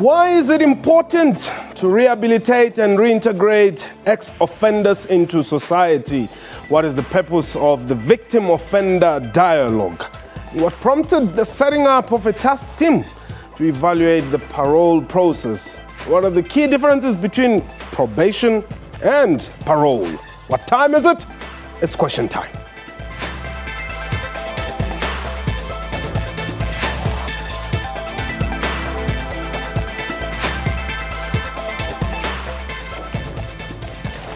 Why is it important to rehabilitate and reintegrate ex-offenders into society? What is the purpose of the victim-offender dialogue? What prompted the setting up of a task team to evaluate the parole process? What are the key differences between probation and parole? What time is it? It's question time.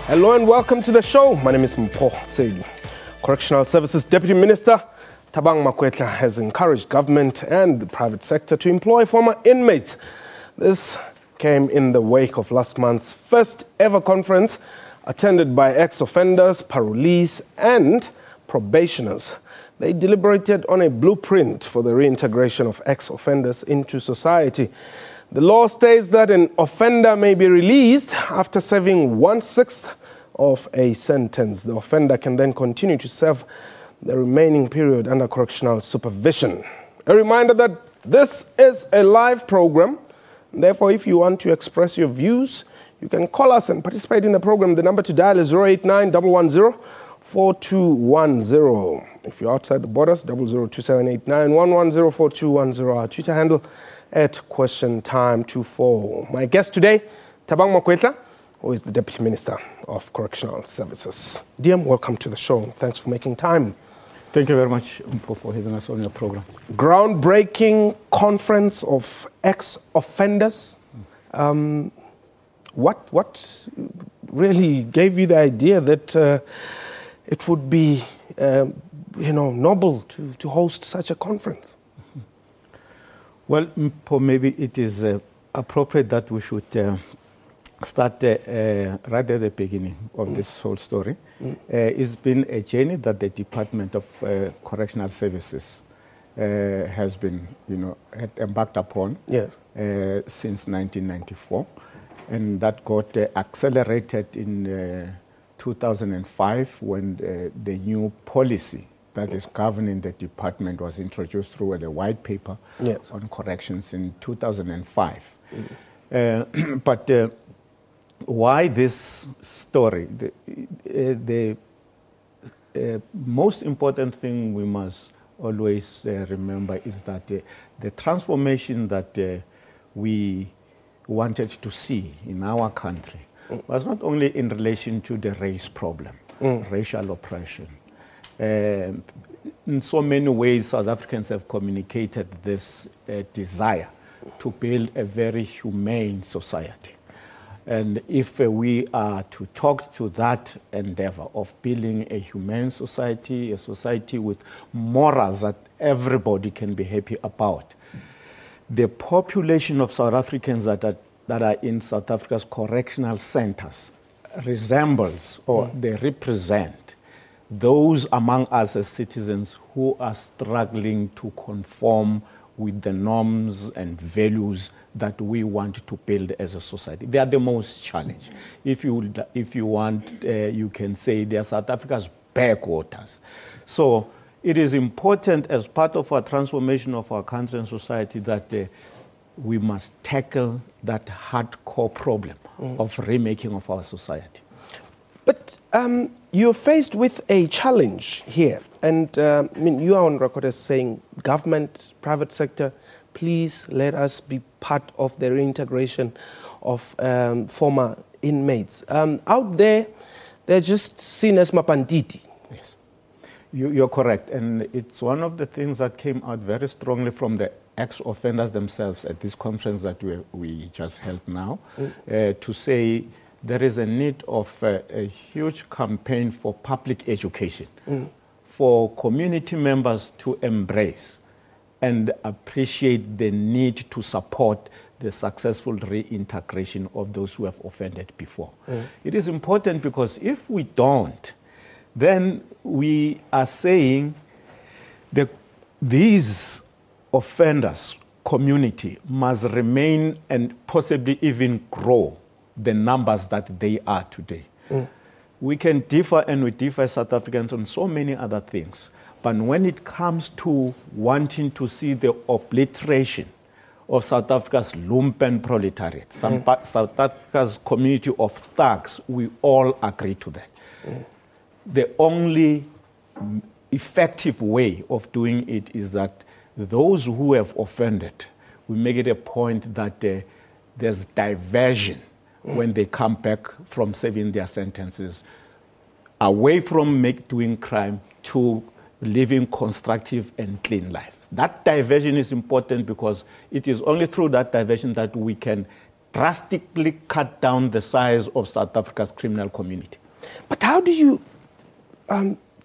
Hello and welcome to the show. My name is Makwetla. Correctional Services Deputy Minister Thabang Makwetla has encouraged government and the private sector to employ former inmates. This came in the wake of last month's first ever conference attended by ex-offenders, parolees and probationers. They deliberated on a blueprint for the reintegration of ex-offenders into society. The law states that an offender may be released after serving 1/6 of a sentence. The offender can then continue to serve the remaining period under correctional supervision. A reminder that this is a live program. Therefore, if you want to express your views, you can call us and participate in the program. The number to dial is 089-110-4210. If you're outside the borders, 0027891104210. Our Twitter handle at QuestionTime24. My guest today, Thabang Makwetla, who is the Deputy Minister of Correctional Services. DM, welcome to the show. Thanks for making time. Thank you very much for having us on your program. Groundbreaking conference of ex-offenders. What really gave you the idea that it would be, noble to host such a conference? Well, maybe it is appropriate that we should start right at the beginning of this whole story. It's been a journey that the Department of Correctional Services has been, had embarked upon since 1994. And that got accelerated in 2005 when the new policy that is governing the department was introduced through the white paper on corrections in 2005. But why this story? The most important thing we must always remember is that the transformation that we wanted to see in our country was not only in relation to the race problem, racial oppression. In so many ways, South Africans have communicated this desire to build a very humane society. And if we are to talk to that endeavor of building a humane society, a society with morals that everybody can be happy about, the population of South Africans that are in South Africa's correctional centers resembles or they represent those among us as citizens who are struggling to conform with the norms and values that we want to build as a society. They are the most challenged. If you want, you can say they are South Africa's backwaters. So it is important as part of our transformation of our country and society that we must tackle that hardcore problem of remaking of our society. But you're faced with a challenge here. And you are on record as saying, government, private sector, please let us be part of the reintegration of former inmates. Out there, they're just seen as mapantiti. Yes, you're correct. And it's one of the things that came out very strongly from the ex-offenders themselves at this conference that we just held now, to say there is a need of a huge campaign for public education, for community members to embrace and appreciate the need to support the successful reintegration of those who have offended before. It is important because if we don't, then we are saying that these offenders community must remain and possibly even grow the numbers that they are today. We can differ, and we differ South Africans on so many other things. But when it comes to wanting to see the obliteration of South Africa's lumpen proletariat, South Africa's community of thugs, we all agree to that. The only effective way of doing it is that those who have offended, we make it a point that there's diversion when they come back from serving their sentences, away from doing crime to living constructive and clean life. That diversion is important because it is only through that diversion that we can drastically cut down the size of South Africa's criminal community. But how do you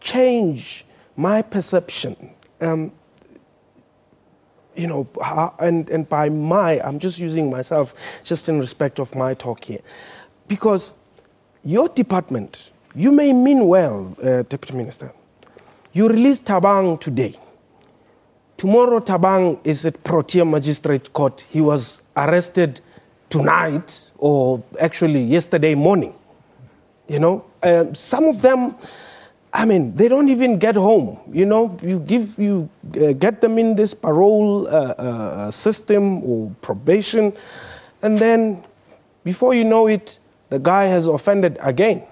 change my perception? You know, and by my, I'm just using myself just in respect of my talk here. Because your department, you may mean well, Deputy Minister. You released Thabang today. Tomorrow Thabang is at Protea Magistrate Court. He was arrested tonight, or actually yesterday morning. You know, some of them, I mean, they don't even get home. You know, you get them in this parole system or probation, and then before you know it, the guy has offended again.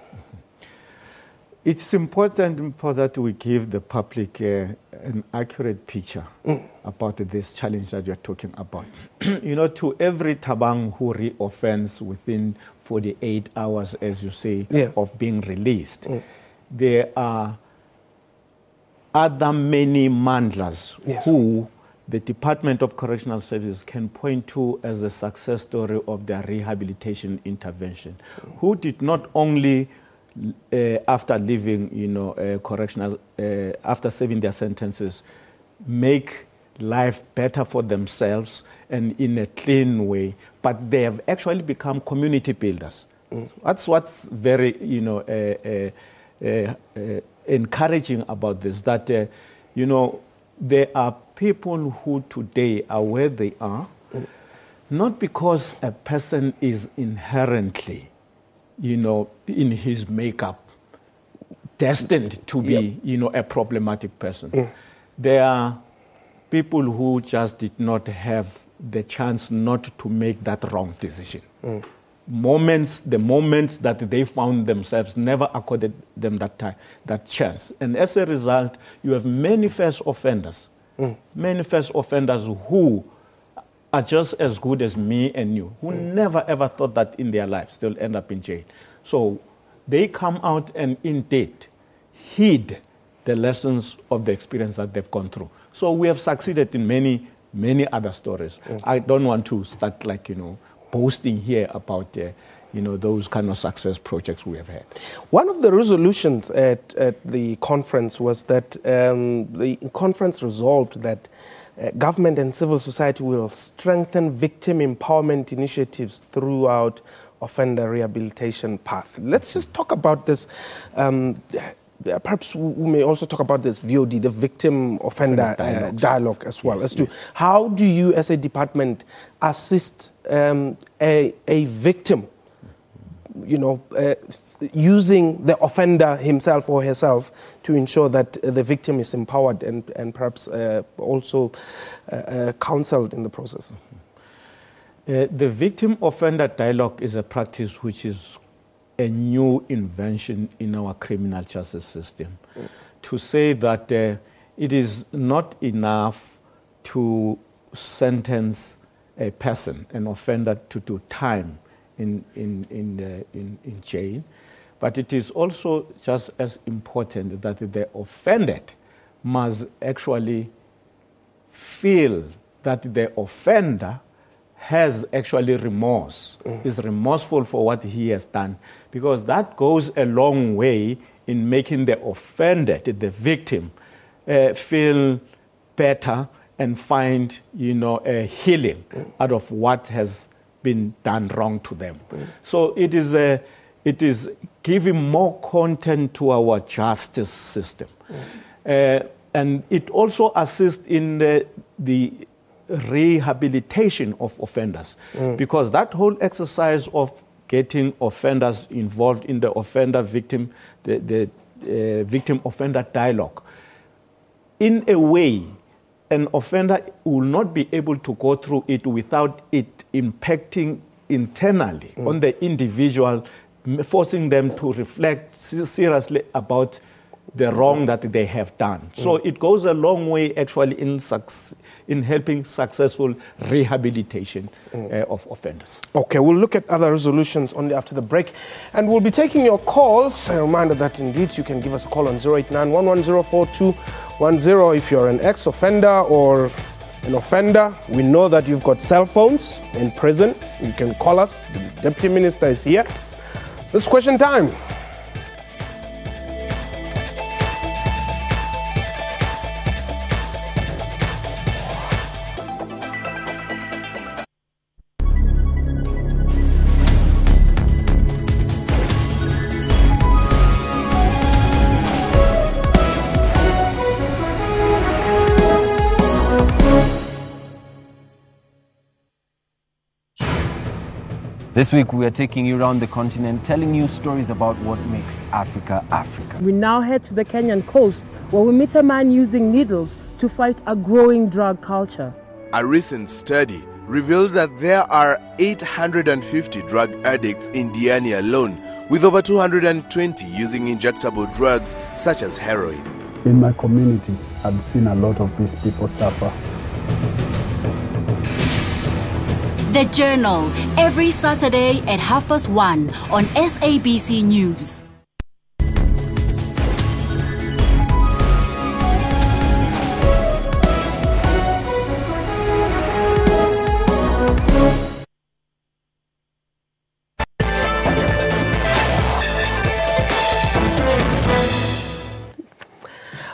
It's important for that we give the public an accurate picture about this challenge that you're talking about. You know, to every Thabang who reoffends within 48 hours, as you say, yes, of being released, there are other many mandlas, yes, who the Department of Correctional Services can point to as a success story of their rehabilitation intervention, who did not only after leaving, you know, correctional, after serving their sentences, make life better for themselves and in a clean way, but they have actually become community builders. That's what's very, you know, encouraging about this, that, you know, there are people who today are where they are, not because a person is inherently, you know, in his makeup, destined to be, you know, a problematic person. There are people who just did not have the chance not to make that wrong decision. The moments that they found themselves never accorded them that chance. And as a result, you have many first offenders, many first offenders who are just as good as me and you, who never ever thought that in their lives they'll end up in jail. So they come out and indeed heed the lessons of the experience that they've gone through. So we have succeeded in many, many other stories. I don't want to start, like, you know, boasting here about, you know, those kind of success projects we have had. One of the resolutions at the conference was that the conference resolved that government and civil society will strengthen victim empowerment initiatives throughout offender rehabilitation path. Let's just talk about this. Perhaps we may also talk about this VOD, the victim offender dialogue as well, as to how do you as a department assist a victim, you know, using the offender himself or herself to ensure that the victim is empowered and perhaps also counseled in the process. The victim offender dialogue is a practice which is a new invention in our criminal justice system. To say that it is not enough to sentence a person, an offender, to do time in jail, but it is also just as important that the offended must actually feel that the offender has actually remorse, is remorseful for what he has done, because that goes a long way in making the offended, the victim, feel better and find, you know, a healing out of what has been done wrong to them. So it is giving more content to our justice system. And it also assists in the rehabilitation of offenders, because that whole exercise of getting offenders involved in the offender victim, the victim offender dialogue, in a way an offender will not be able to go through it without it impacting internally on the individual, forcing them to reflect seriously about the wrong that they have done. So it goes a long way actually in helping successful rehabilitation of offenders. Okay, we'll look at other resolutions only after the break, and we'll be taking your calls. A reminder that indeed you can give us a call on 089-110-4210 if you're an ex-offender or an offender. We know that you've got cell phones in prison. You can call us. The Deputy Minister is here. This is question time. This week we are taking you around the continent, telling you stories about what makes Africa, Africa. We now head to the Kenyan coast, where we meet a man using needles to fight a growing drug culture. A recent study revealed that there are 850 drug addicts in Diani alone, with over 220 using injectable drugs such as heroin. In my community, I've seen a lot of these people suffer. The Journal, every Saturday at 1:30 on SABC News.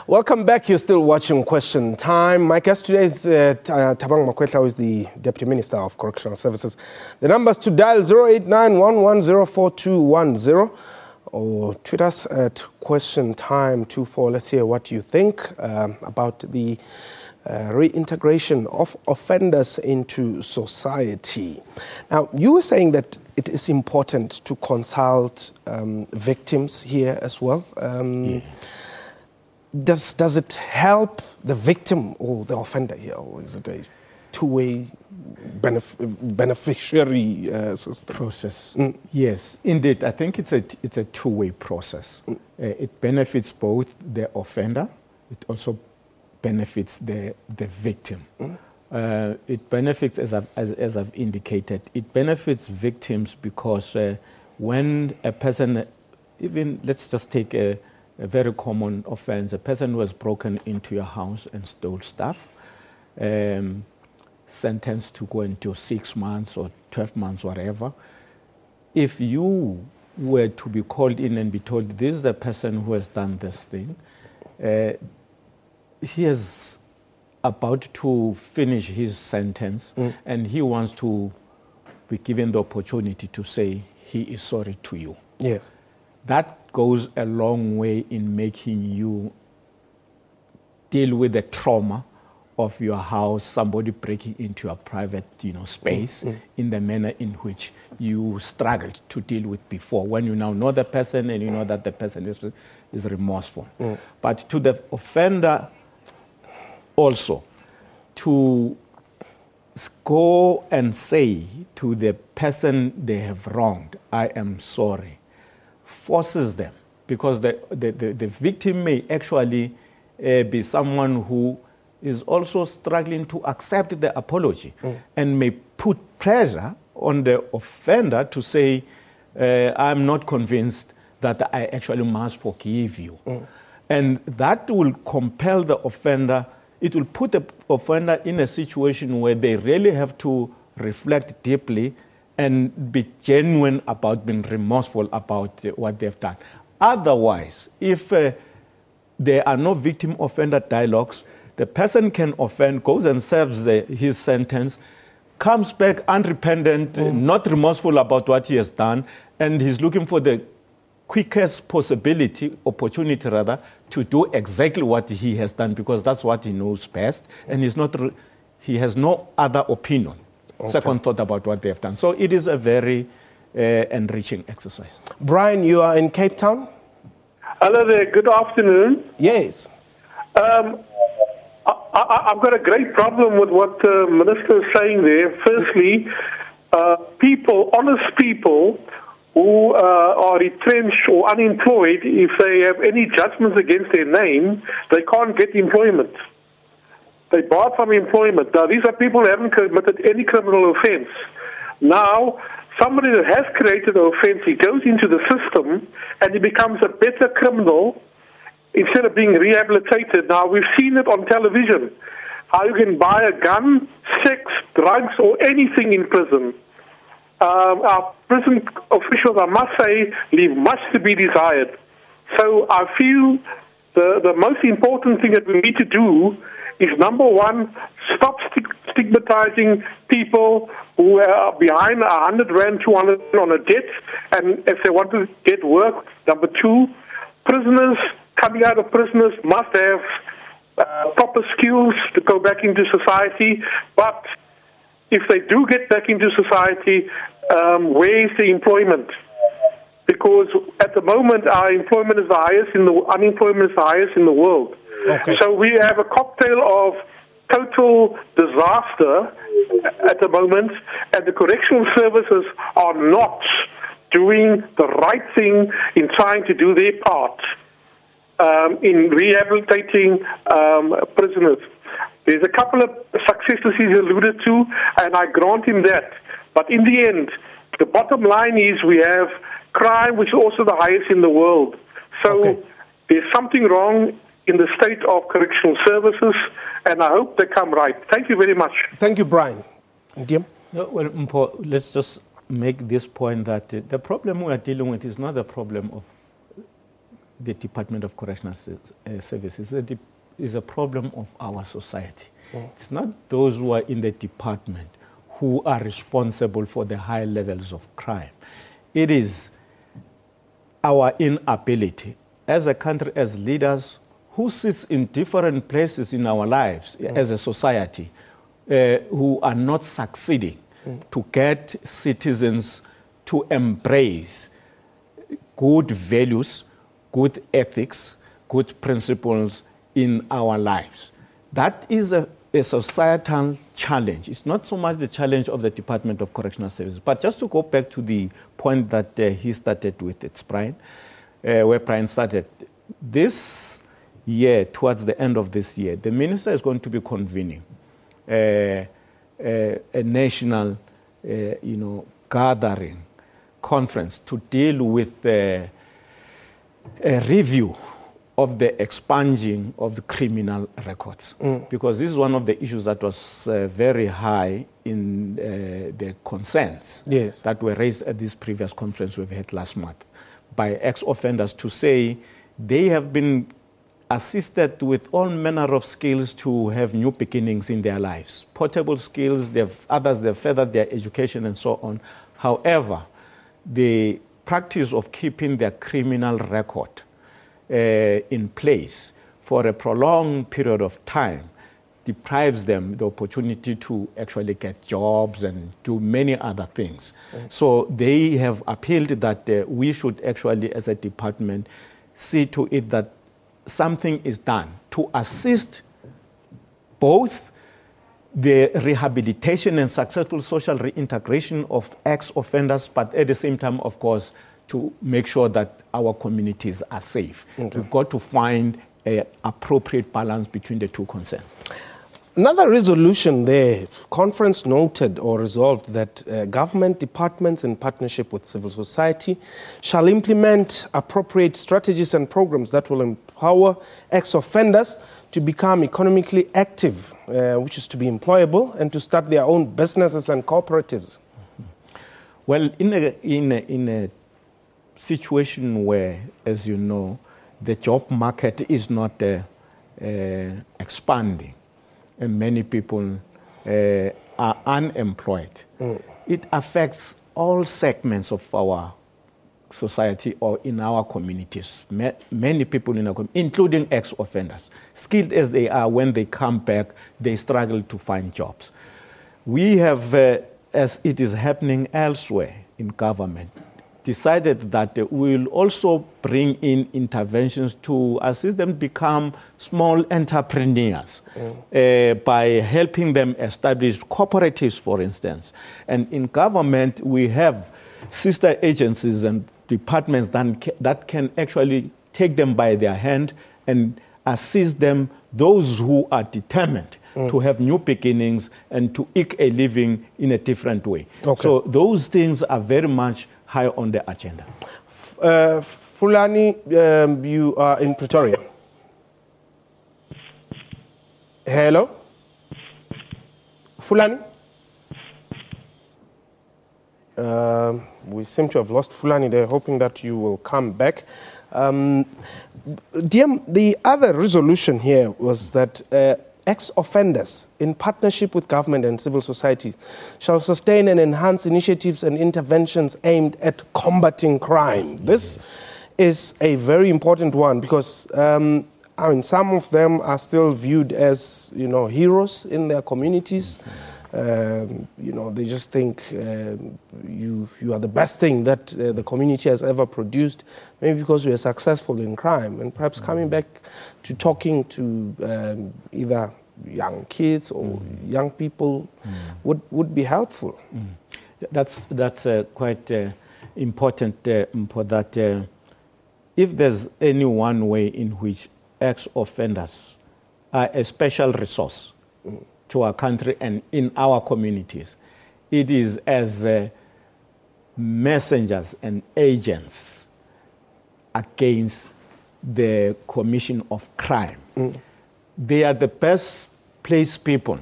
Welcome back. You're still watching Question Time. My guest today is Thabang Makwetla, who is the Deputy Minister of Correctional Services. The numbers to dial 089-110-4210 or tweet us at Question Time 24. Let's hear what you think about the reintegration of offenders into society. Now, you were saying that it is important to consult victims here as well. Does it help the victim or the offender here, or is it a two-way beneficiary system? Process? Yes, indeed. I think it's a two-way process. It benefits both the offender. It also benefits the victim. It benefits, as I've indicated, it benefits victims because when a person, even let's just take a very common offense, a person who has broken into your house and stole stuff, sentenced to go into 6 months or 12 months, whatever. If you were to be called in and be told, this is the person who has done this thing, he is about to finish his sentence and he wants to be given the opportunity to say he is sorry to you. Yes. That goes a long way in making you deal with the trauma of your house, somebody breaking into your private, space in the manner in which you struggled to deal with before, when you now know the person and you know that the person is remorseful. But to the offender also, to go and say to the person they have wronged, I am sorry, forces them, because the victim may actually be someone who is also struggling to accept the apology and may put pressure on the offender to say, I'm not convinced that I actually must forgive you. And that will compel the offender, it will put the offender in a situation where they really have to reflect deeply and be genuine about being remorseful about what they've done. Otherwise, if there are no victim-offender dialogues, the person can offend, goes and serves his sentence, comes back unrepentant, not remorseful about what he has done, and he's looking for the quickest opportunity to do exactly what he has done, because that's what he knows best, and he has no other opinion. Second thought about what they have done. So it is a very enriching exercise. Brian, you are in Cape Town? Hello there, good afternoon. Yes. I've got a great problem with what the Minister is saying there. Firstly, honest people who are retrenched or unemployed, if they have any judgments against their name, they can't get employment. They barred from employment. Now, these are people who haven't committed any criminal offense. Now, somebody that has created an offense, he goes into the system and he becomes a better criminal instead of being rehabilitated. Now, we've seen it on television, how you can buy a gun, sex, drugs, or anything in prison. Our prison officials, I must say, leave much to be desired. So I feel the most important thing that we need to do is, number one, stop stigmatizing people who are behind 100 Rand, 200 on a debt, and if they want to get work. Number two, prisoners coming out of prisoners must have proper skills to go back into society, but if they do get back into society, where is the employment? Because at the moment, our unemployment is the highest in the world. Okay. So we have a cocktail of total disaster at the moment, and the correctional services are not doing the right thing in trying to do their part in rehabilitating prisoners. There's a couple of successes he's alluded to, and I grant him that. But in the end, the bottom line is we have crime, which is also the highest in the world. So there's something wrong in the state of correctional services, and I hope they come right. Thank you very much. Thank you, Brian. Ndiam? No, well, Mpo, let's just make this point that the problem we are dealing with is not a problem of the Department of Correctional Services. It is a problem of our society. It's not those who are in the department who are responsible for the high levels of crime. It is our inability as a country, as leaders, who sits in different places in our lives as a society, who are not succeeding to get citizens to embrace good values, good ethics, good principles in our lives. That is a societal challenge. It's not so much the challenge of the Department of Correctional Services. But just to go back to the point that he started with, it's Brian, where Brian started. This year, towards the end of this year, the minister is going to be convening a national, gathering, conference to deal with a review of the expunging of the criminal records. Because this is one of the issues that was very high in the concerns that were raised at this previous conference we've had last month by ex-offenders to say they have been assisted with all manner of skills to have new beginnings in their lives. Portable skills, others they've furthered their education and so on. However, the practice of keeping their criminal record in place for a prolonged period of time deprives them the opportunity to actually get jobs and do many other things. So they have appealed that we should actually, as a department, see to it that something is done to assist both the rehabilitation and successful social reintegration of ex-offenders, but at the same time, of course, to make sure that our communities are safe. We've got to find an appropriate balance between the two concerns. Another resolution there, conference noted or resolved that government departments in partnership with civil society shall implement appropriate strategies and programs that will empower ex-offenders to become economically active, which is to be employable, and to start their own businesses and cooperatives. Well, in a situation where, as you know, the job market is not expanding, and many people are unemployed, it affects all segments of our society or in our communities. Many people in our community, including ex-offenders, skilled as they are, when they come back, they struggle to find jobs. We have, as it is happening elsewhere in government, decided that we'll also bring in interventions to assist them become small entrepreneurs by helping them establish cooperatives, for instance. And in government, we have sister agencies and departments that can actually take them by their hand and assist them, those who are determined to have new beginnings and to eke a living in a different way. Okay. So those things are very much high on the agenda. Fulani, you are in Pretoria. Hello? Fulani? We seem to have lost Fulani there, hoping that you will come back. DM, the other resolution here was that ex-offenders, in partnership with government and civil society, shall sustain and enhance initiatives and interventions aimed at combating crime. This is a very important one because I mean, some of them are still viewed as, you know, heroes in their communities. You know, they just think you are the best thing that the community has ever produced, maybe because we are successful in crime. And perhaps coming back to talking to either young kids or young people would be helpful. That's quite important for that. If there's any one way in which ex-offenders are a special resource to our country and in our communities, it is as messengers and agents against the commission of crime. They are the best placed people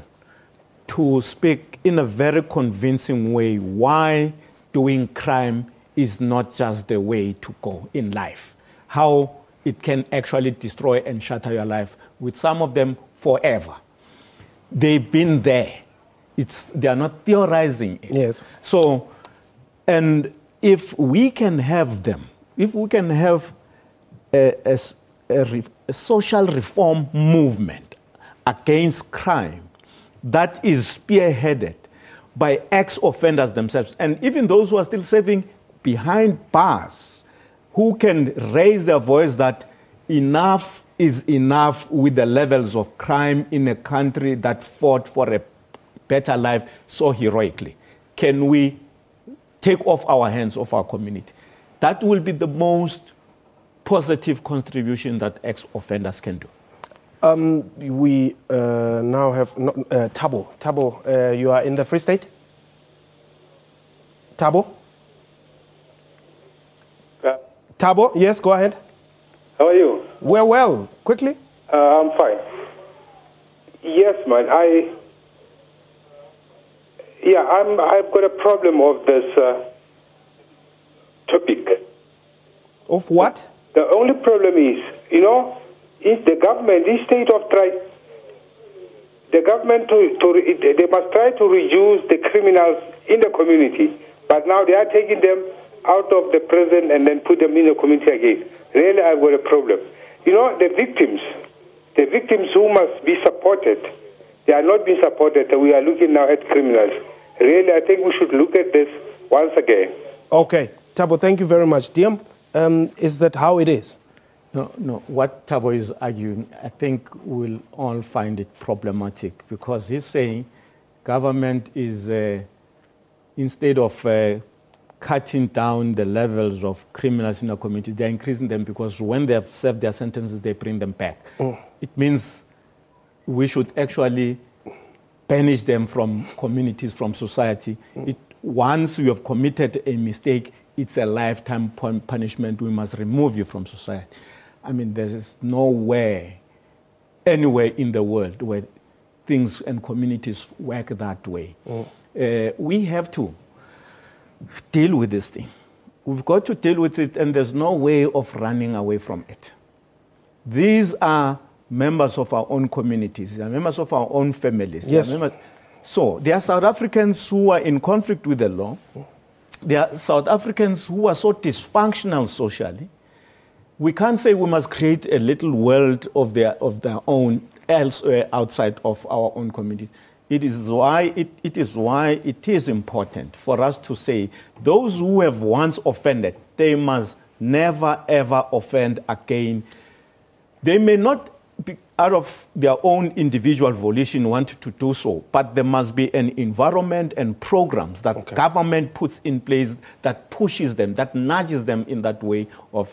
to speak in a very convincing way why doing crime is not just the way to go in life, how it can actually destroy and shatter your life, with some of them forever. They've been there. They are not theorizing it. Yes. So, and if we can have them, if we can have a social reform movement against crime that is spearheaded by ex-offenders themselves, and even those who are still serving behind bars, who can raise their voice that enough is enough with the levels of crime in a country that fought for a better life so heroically. Can we take off our hands of our community? That will be the most positive contribution that ex-offenders can do. We now have Thabo. Thabo, you are in the Free State? Thabo? Thabo, yes, go ahead. How are you? We're well. Quickly. I'm fine. Yes, man. I've got a problem of this topic. Of what? The only problem is, you know, if the government, instead of the government they must try to reduce the criminals in the community, but now they are taking them out of the prison and then put them in the community again. Really, I've got a problem. You know, the victims who must be supported, they are not being supported. We are looking now at criminals. Really, I think we should look at this once again. Okay. Thabo, thank you very much. Diam, is that how it is? No. What Thabo is arguing, I think we'll all find it problematic because he's saying government is, instead of cutting down the levels of criminals in our community, they're increasing them because when they have served their sentences, they bring them back. It means we should actually banish them from communities, from society. Once you have committed a mistake, it's a lifetime punishment. We must remove you from society. I mean, there is nowhere, anywhere in the world where things and communities work that way. We have to deal with this thing. We've got to deal with it, and there's no way of running away from it. These are members of our own communities. They are members of our own families. Yes. So there are South Africans who are in conflict with the law. There are South Africans who are so dysfunctional socially. We can't say we must create a little world of their own elsewhere outside of our own community. it is why it is important for us to say those who have once offended, they must never ever offend again. They may not be out of their own individual volition want to do so, but there must be an environment and programs that government puts in place that pushes them, that nudges them in that way of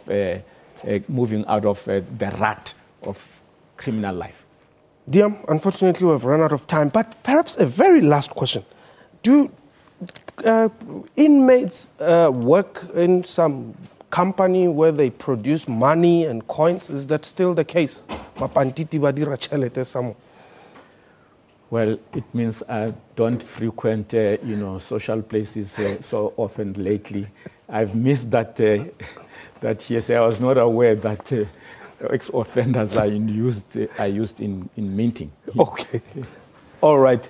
moving out of the rut of criminal life. Diam, unfortunately we've run out of time, but perhaps a very last question. Do inmates work in some company where they produce money and coins? Is that still the case? Well, it means I don't frequent, social places so often lately. I've missed that. That yes, I was not aware that ex-offenders are used in minting. Okay. All right.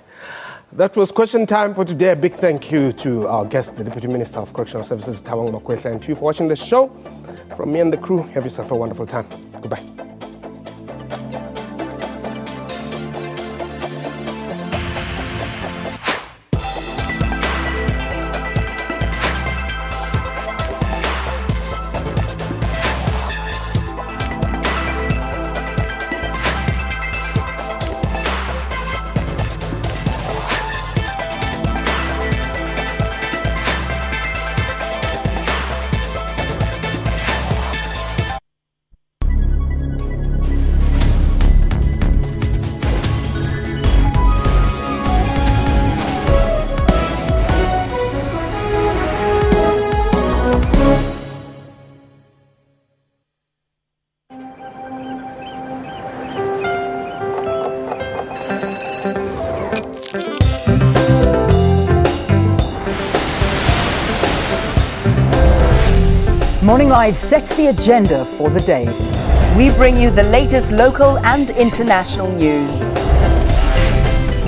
That was question time for today. A big thank you to our guest, the Deputy Minister of Correctional Services, Thabang Makwetla, and to you for watching the show. From me and the crew, have yourself a wonderful time. Goodbye. Morning Live sets the agenda for the day. We bring you the latest local and international news.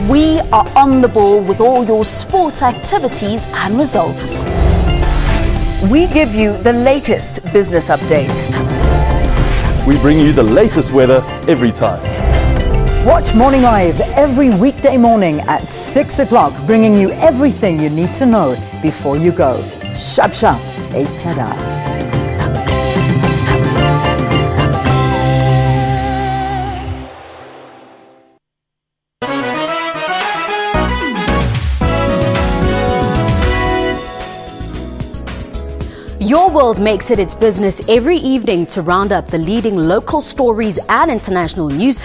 We are on the ball with all your sports activities and results. We give you the latest business update. We bring you the latest weather every time. Watch Morning Live every weekday morning at 6 o'clock, bringing you everything you need to know before you go. Shap shap, tada. Your World makes it its business every evening to round up the leading local stories and international news.